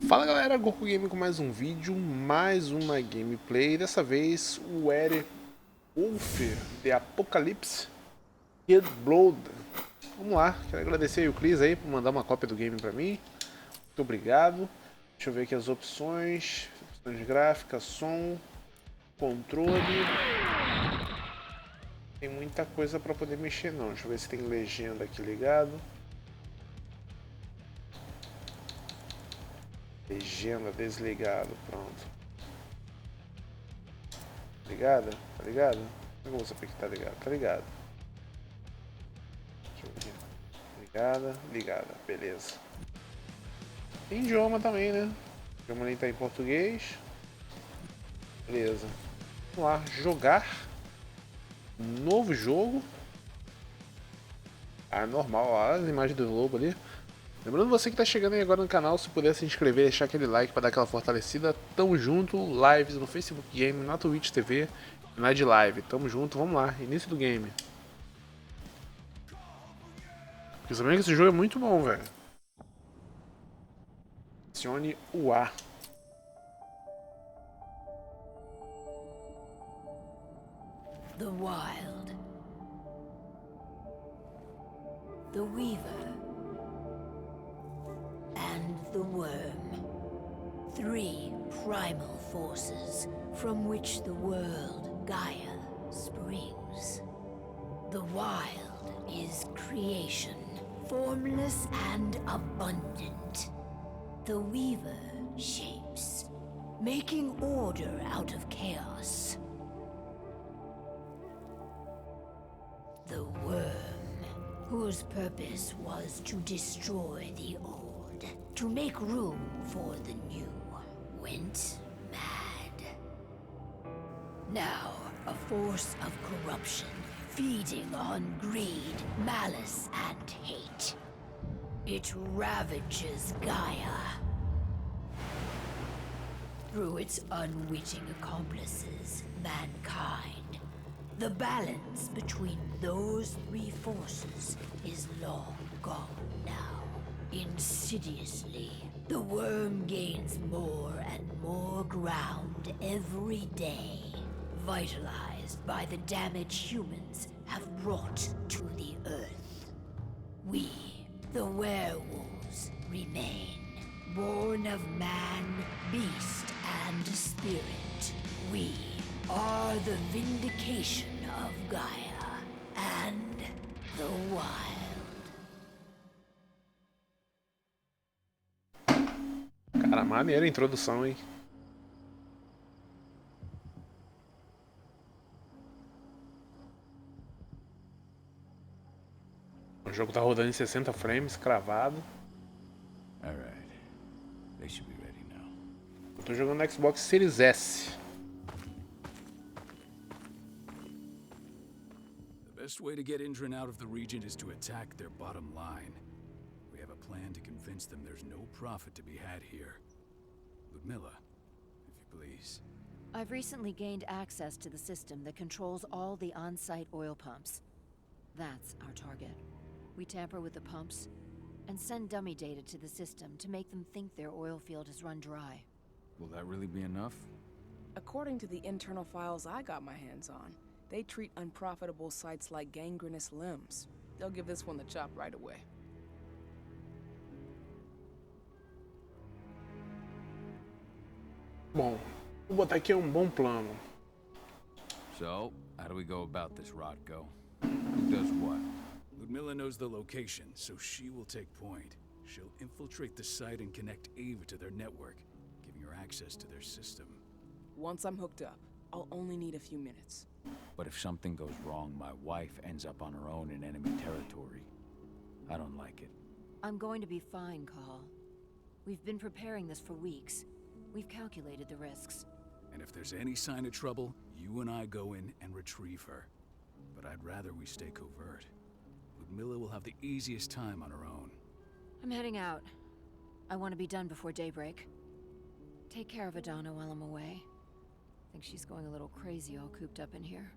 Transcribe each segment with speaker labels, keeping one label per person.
Speaker 1: Fala galera, GOKU Game com mais um vídeo, mais uma gameplay. Dessa vez o Werewolf de Apocalipse Earthblood. Vamos lá, quero agradecer aí o Chris aí por mandar uma cópia do game pra mim. Muito obrigado. Deixa eu ver aqui as opções gráficas, som, controle. Tem muita coisa pra poder mexer não. Deixa eu ver se tem legenda aqui ligado. Legenda desligado, pronto. Ligada? Tá ligado? Como eu vou saber que tá ligado? Tá ligado. Deixa eu ver. Ligada, ligada, beleza. Tem idioma também, né? O idioma nem tá em português. Beleza. Vamos lá, jogar. Novo jogo. Ah, normal, ó, as imagens do lobo ali. Lembrando você que está chegando aí agora no canal, se puder se inscrever e deixar aquele like para dar aquela fortalecida. Tamo junto, lives no Facebook Game, na Twitch TV e na de live. Tamo junto, vamos lá, início do game. Porque sabendo que esse jogo é muito bom, velho. Acione o A.
Speaker 2: The Wild. The Weaver. And the Worm. Three primal forces from which the world Gaia springs. The Wild is creation, formless and abundant. The Weaver shapes, making order out of chaos. The Worm, whose purpose was to destroy the old. To make room for the new, went mad. Now, a force of corruption, feeding on greed, malice, and hate. It ravages Gaia. Through its unwitting accomplices, mankind. The balance between those three forces is long gone now. Insidiously, the worm gains more and more ground every day, vitalized by the damage humans have brought to the earth. We, the werewolves, remain, born of man, beast, and spirit. We are the vindication of Gaia and the wild.
Speaker 1: Cara, maneira a introdução, hein? O jogo tá rodando em 60 frames, cravado.
Speaker 3: Alright. They should be ready now.
Speaker 1: Eu tô jogando no Xbox Series S.
Speaker 4: The best way to get Indra out of the region is to attack their bottom line. We have a plan to convince them there's no profit to be had here. Ludmilla, if you please.
Speaker 5: I've recently gained access to the system that controls all the on-site oil pumps. That's our target. We tamper with the pumps and send dummy data to the system to make them think their oil field has run dry.
Speaker 3: Will that really be enough?
Speaker 6: According to the internal files I got my hands on, they treat unprofitable sites like gangrenous limbs. They'll give this one the chop right away.
Speaker 1: Bom, vou botar aqui um bom plano.
Speaker 3: So, how do we go about this, Rodko? Who does what?
Speaker 4: Ludmilla knows the location, so she will take point. She'll infiltrate the site and connect Ava to their network, giving her access to their system.
Speaker 6: Once I'm hooked up, I'll only need a few minutes.
Speaker 3: But if something goes wrong, my wife ends up on her own in enemy territory. I don't like it.
Speaker 5: I'm going to be fine, Call. We've been preparing this for weeks. We've calculated the risks.
Speaker 4: And if there's any sign of trouble, you and I go in and retrieve her. But I'd rather we stay covert. Ludmilla will have the easiest time on her own.
Speaker 5: I'm heading out. I want to be done before daybreak. Take care of Adana while I'm away. Think she's going a little crazy all cooped up in here.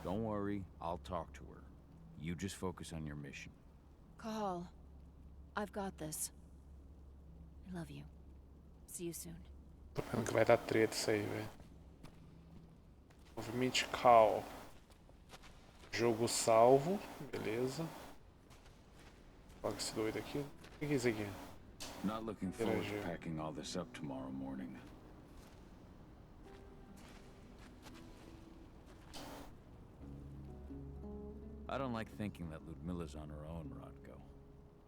Speaker 3: Don't worry, I'll talk to her. You just focus on your mission.
Speaker 5: Call. I've got this. I love you. See you soon.
Speaker 1: Tô vendo que vai dar treta isso aí, velho. Movimento call. Jogo salvo. Beleza. Olha esse doido aqui. O que é isso aqui?
Speaker 3: Not looking forward to packing all this up tomorrow morning. I don't like thinking that Ludmilla's on her own, Rodko.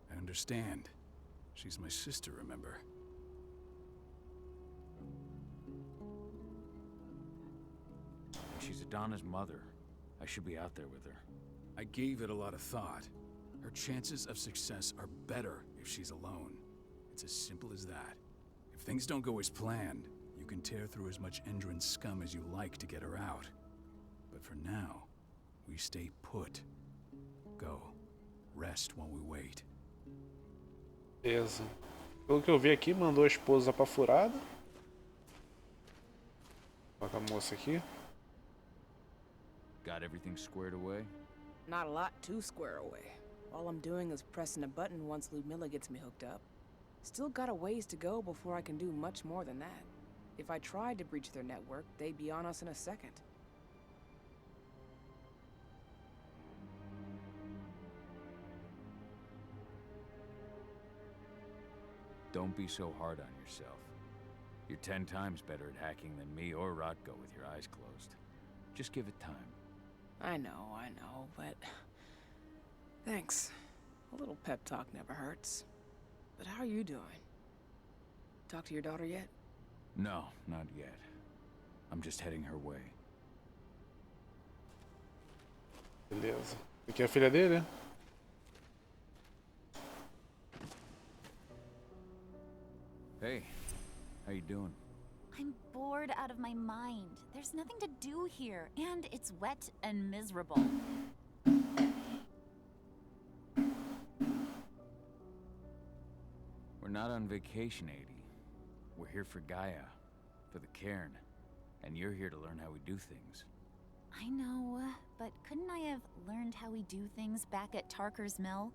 Speaker 4: I understand. She's my sister, remember?
Speaker 3: She's Adana's mother. I should be out there with her.
Speaker 4: I gave it a lot of thought. Her chances of success are better if she's alone. It's as simple as that. If things don't go as planned, you can tear through as much Endron scum as you like to get her out. But for now, we stay put. Go. Rest while we wait.
Speaker 1: Beleza. Pelo que eu vi aqui, mandou a esposa pra furada. Coloca a moça aqui.
Speaker 3: Got everything squared away?
Speaker 6: Not a lot to square away. All I'm doing is pressing a button once Ludmilla gets me hooked up. Still got a ways to go before I can do much more than that. If I tried to breach their network, they'd be on us in a second.
Speaker 3: Don't be so hard on yourself. You're 10 times better at hacking than me or Rodko with your eyes closed. Just give it time.
Speaker 6: I know, but... Thanks. A little pep talk never hurts. But how are you doing? Talk to your daughter yet?
Speaker 3: No, not yet. I'm just heading her way.
Speaker 1: Beleza. Aqui é a filha dele?
Speaker 3: Hey, how you doing?
Speaker 7: I'm bored out of my mind. There's nothing to do here, and it's wet and miserable.
Speaker 3: We're not on vacation, Adie. We're here for Gaia, for the cairn, and you're here to learn how we do things.
Speaker 7: I know, but couldn't I have learned how we do things back at Tarker's Mill?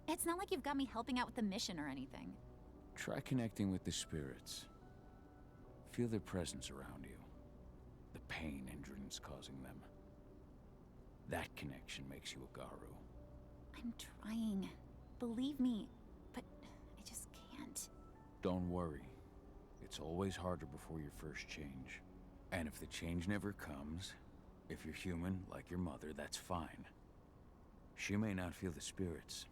Speaker 7: It's not like you've got me helping out with the mission or anything.
Speaker 3: Try connecting with the spirits. Feel their presence around you. The pain Endron's causing them. That connection makes you a Garu.
Speaker 7: I'm trying. Believe me, but I just can't.
Speaker 3: Don't worry. It's always harder before your first change. And if the change never comes, if you're human, like your mother, that's fine. She may not feel the spirits,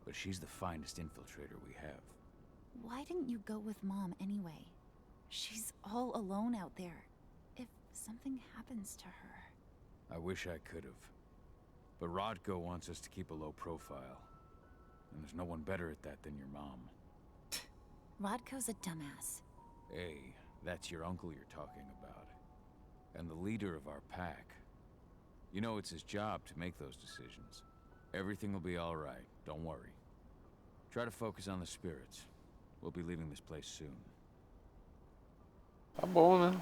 Speaker 3: but she's the finest infiltrator we have.
Speaker 7: Why didn't you go with Mom anyway? She's all alone out there. If something happens to her...
Speaker 3: I wish I could have. But Rodko wants us to keep a low profile. And there's no one better at that than your mom.
Speaker 7: Rodko's a dumbass.
Speaker 3: Hey, that's your uncle you're talking about. And the leader of our pack. You know it's his job to make those decisions. Everything will be all right, don't worry. Try to focus on the spirits. We'll be leaving this place soon.
Speaker 1: Tá bom, né?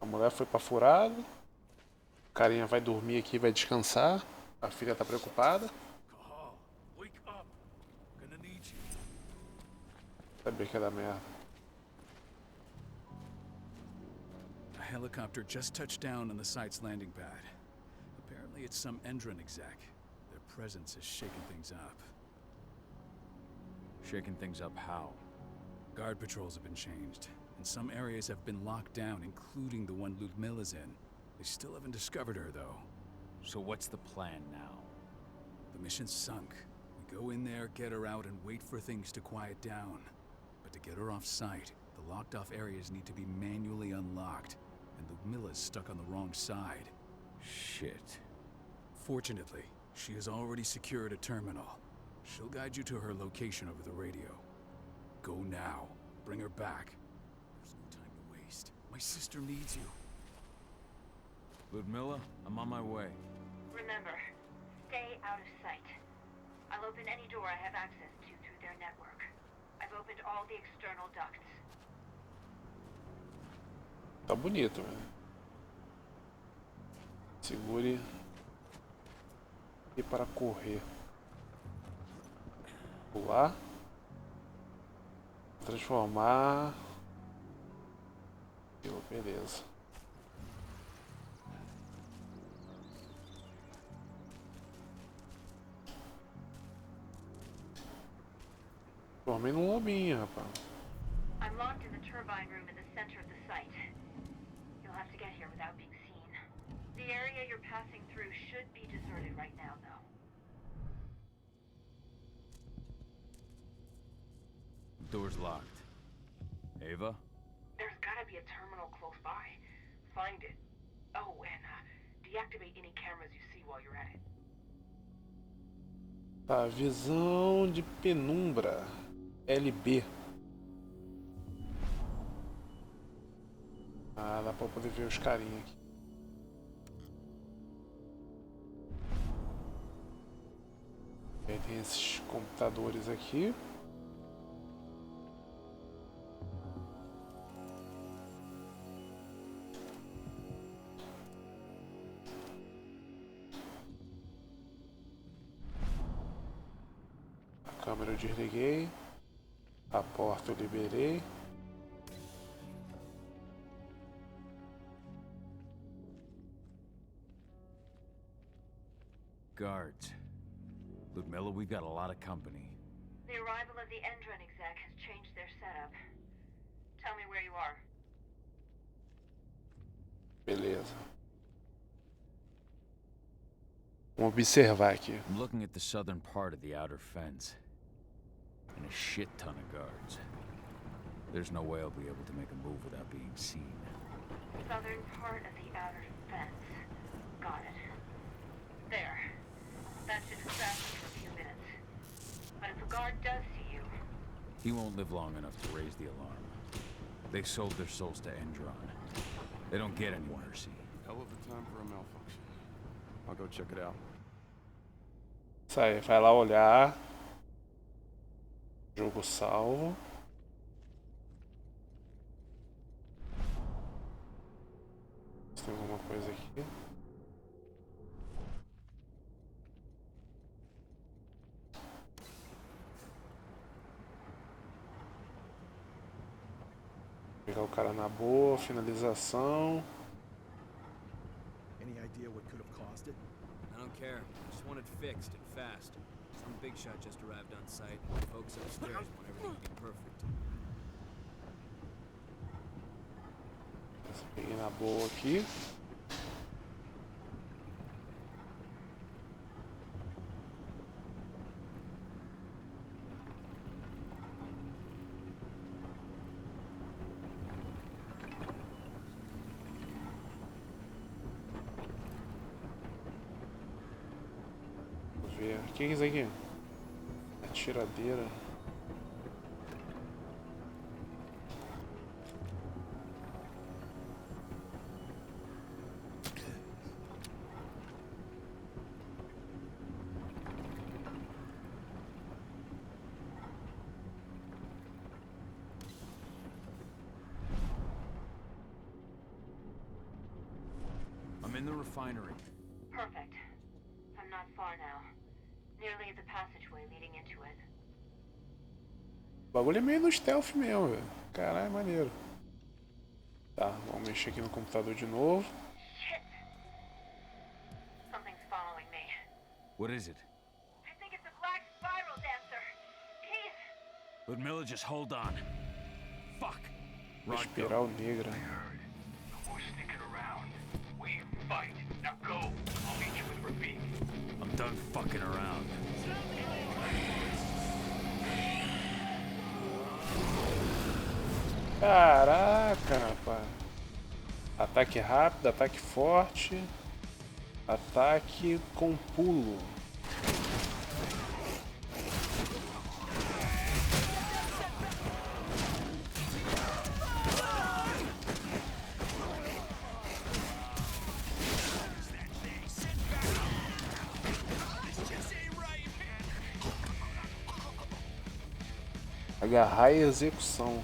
Speaker 1: A mulher foi pra furada. O carinha vai dormir aqui, vai descansar. A filha tá preocupada.
Speaker 4: Kahal, wake up. Gonna need you.
Speaker 1: Sabia que ia dar merda.
Speaker 4: A helicopter just touched down on the site's landing pad. Apparently it's some Endron exec. Their presence is shaking things up.
Speaker 3: Shaking things up how?
Speaker 4: Guard patrols have been changed, and some areas have been locked down, including the one Ludmilla's in. They still haven't discovered her, though.
Speaker 3: So what's the plan now?
Speaker 4: The mission's sunk. We go in there, get her out, and wait for things to quiet down. But to get her off site, the locked-off areas need to be manually unlocked, and Ludmilla's stuck on the wrong side.
Speaker 3: Shit.
Speaker 4: Fortunately, she has already secured a terminal. She'll guide you to her location over the radio. Go now. Bring her back. There's no time to waste. My sister needs you.
Speaker 3: Ludmilla, I'm on my way.
Speaker 8: Remember, stay out of sight. I'll open any door I have access to through their network. I've opened all the external ducts.
Speaker 1: Tá bonito, velho. Segure. E para correr. Pular. Transformar. Beleza. Transformei num lobinho, rapaz.
Speaker 8: I'm locked in the turbine room in the center of the site. You'll have to get here without being seen. The area you're passing through should be deserted right now, though.
Speaker 3: Door's locked. Ava?
Speaker 6: There's gotta be a terminal close by. Find it. Oh, and deactivate any cameras you see while you're at it.
Speaker 1: Tá, visão de penumbra. LB. Ah, dá pra poder ver os carinha aqui. Aí tem esses computadores aqui. A câmera eu desliguei. A porta eu liberei.
Speaker 3: Guards. Ludmilla, we've got a lot of company.
Speaker 8: The arrival of the Endron exec has changed their setup. Tell me where you are.
Speaker 1: Beleza. Vamos observar aqui.
Speaker 3: I'm looking at the southern part of the outer fence. And a shit ton of guards. There's no way I'll be able to make a move without being seen.
Speaker 8: Southern part of the outer fence. Got it. There. That should distract you for a few minutes. But if a guard does see you...
Speaker 3: He won't live long enough to raise the alarm. They sold their souls to Endron. They don't get any mercy.
Speaker 9: Hell of a time for a malfunction. I'll go check it out.
Speaker 1: Isso aí, vai lá olhar. Jogo salvo. Tem alguma coisa aqui. Pegar o cara na boa, finalização.
Speaker 10: Any idea what could have caused it?
Speaker 11: I don't care. I just want it fixed and fast. Some big shot just arrived on site. Folks upstairs want everything to be perfect.
Speaker 1: Peguei na boa aqui. Vamos ver. O que é isso aqui? Atiradeira.
Speaker 3: I'm in the refinery.
Speaker 8: Perfect. I'm not far now. Nearly at the passageway leading into it.
Speaker 1: O bagulho é meio no stealth mesmo, velho. Caralho, maneiro. Tá, vamos mexer aqui no computador de novo.
Speaker 8: Shit! Something's following me.
Speaker 3: What is it?
Speaker 8: I think it's a black spiral dancer. He's...
Speaker 3: Ludmilla, just hold on. Fuck. Rod, go.
Speaker 1: Espiral negra.
Speaker 3: I'm done fucking around.
Speaker 1: Caraca, rapaz. Ataque rápido, ataque forte. Ataque com pulo. Agarrar e execução.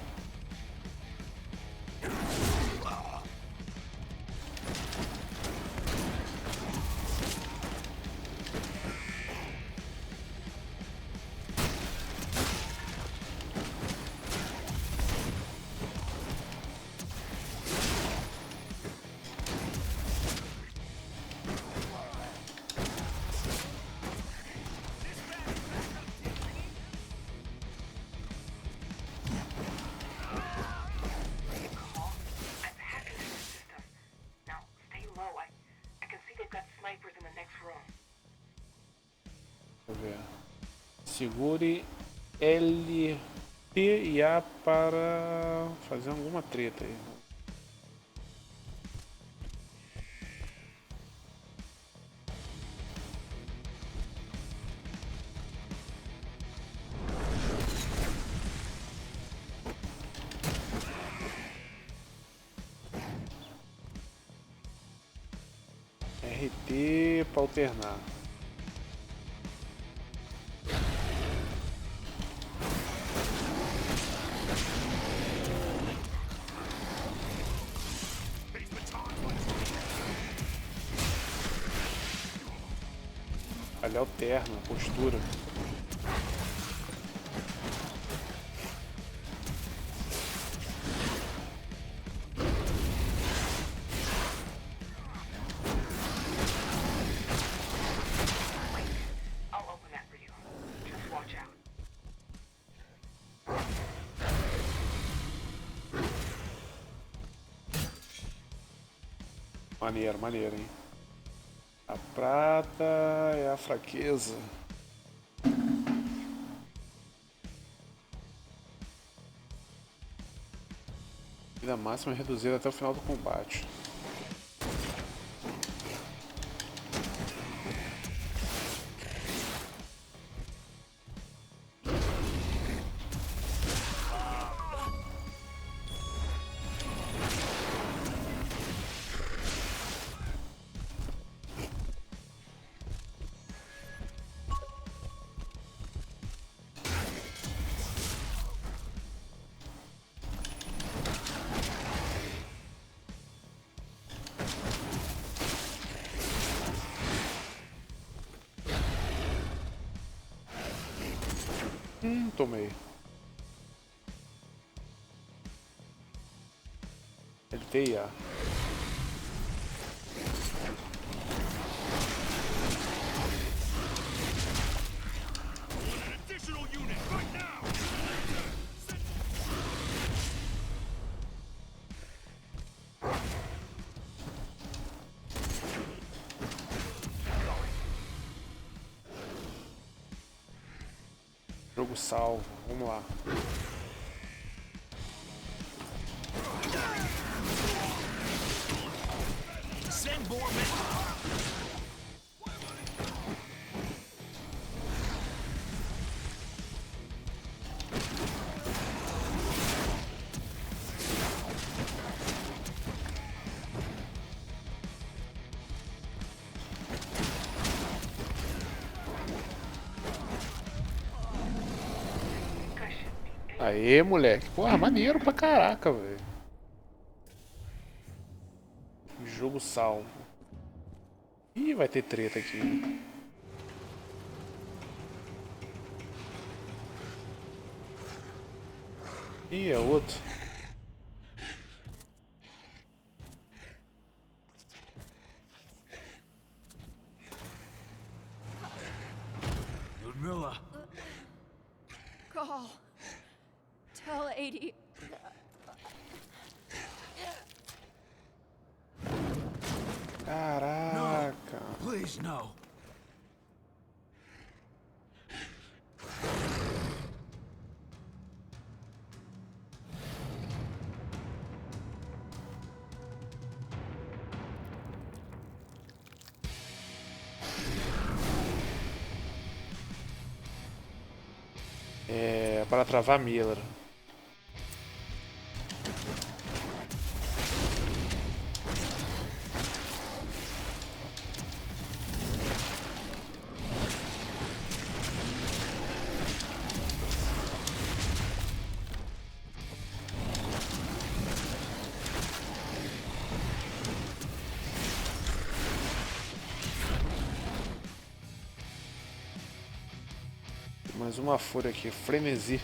Speaker 1: Segure L, T e A para fazer alguma treta aí. RT para alternar. Ali alterna a postura. Maneiro, maneiro, hein? A prata é a fraqueza. Vida máxima é reduzida até o final do combate. Tomei. LTA. Jogo salvo, vamos lá. Aê, moleque. Porra, maneiro pra caraca, velho. Jogo salvo. Ih, vai ter treta aqui. Ih, é outro.
Speaker 3: Ludmilla.
Speaker 5: Call. Tell 80.
Speaker 1: Caraca.
Speaker 3: No, please, no.
Speaker 1: É para travar Miller. Mais uma fúria aqui, frenesi.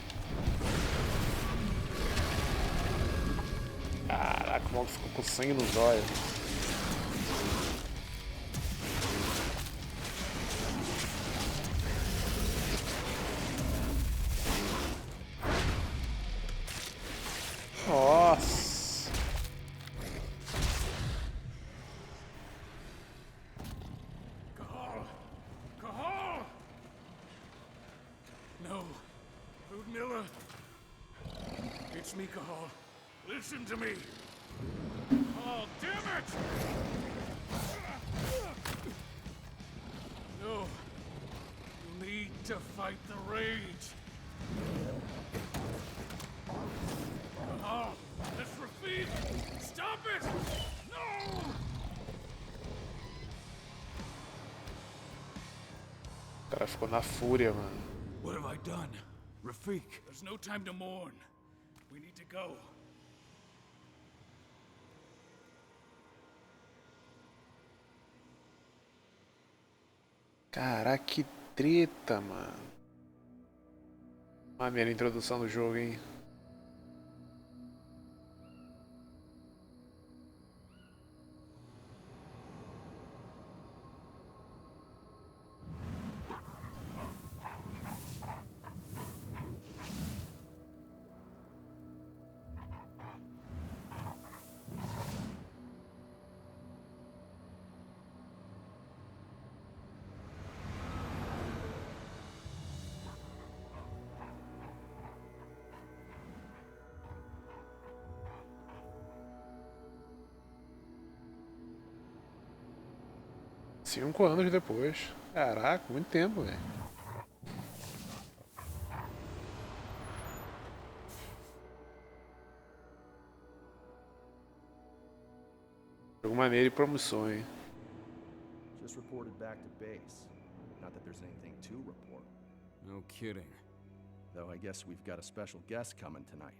Speaker 1: Caraca, o maluco ficou com sangue nos olhos. Nossa.
Speaker 4: Mikahol. Listen to me. Oh, damn it! No. You need to fight the rage. Oh, that's Rafik! Stop it! No!
Speaker 1: O cara ficou na fúria, mano.
Speaker 4: What have I done? Rafik, there's no time to mourn. We need to go.
Speaker 1: Caraca, que treta, mano. Maneira a introdução do jogo, hein? Cinco anos depois. Caraca, muito tempo, velho. Jogo maneiro e promissor, hein?
Speaker 9: Just reported back to base. Not that there's anything to report.
Speaker 11: No kidding.
Speaker 9: Though I guess we've got a special guest coming tonight.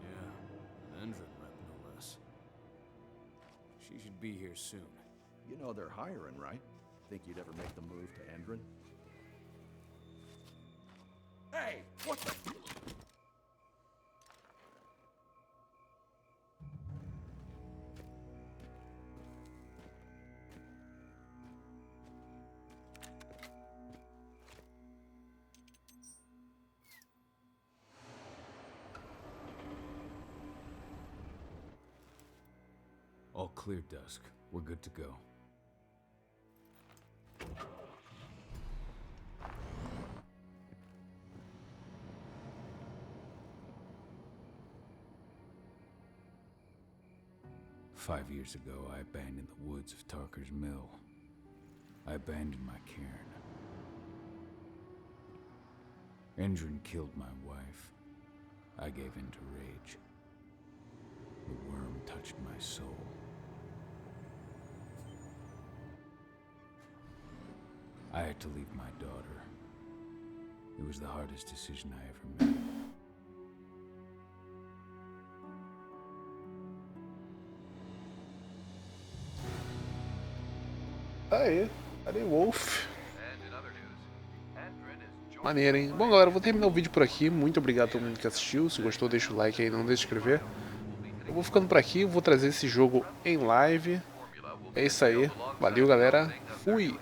Speaker 11: Yeah, an Endron rep, no less. She should be here soon.
Speaker 9: You know they're hiring, right? Think you'd ever make the move to Endron? Hey, what the...
Speaker 3: All clear, Dusk. We're good to go. Five years ago, I abandoned the woods of Tarker's Mill. I abandoned my cairn. Endron killed my wife. I gave in to rage. The worm touched my soul. I had to leave my daughter. It was the hardest decision I ever made.
Speaker 1: Aí, Werewolf. Maneiro, hein? Bom, galera, eu vou terminar o vídeo por aqui. Muito obrigado a todo mundo que assistiu. Se gostou, deixa o like aí, não deixe de se inscrever. Eu vou ficando por aqui, vou trazer esse jogo em live. É isso aí. Valeu, galera. Fui!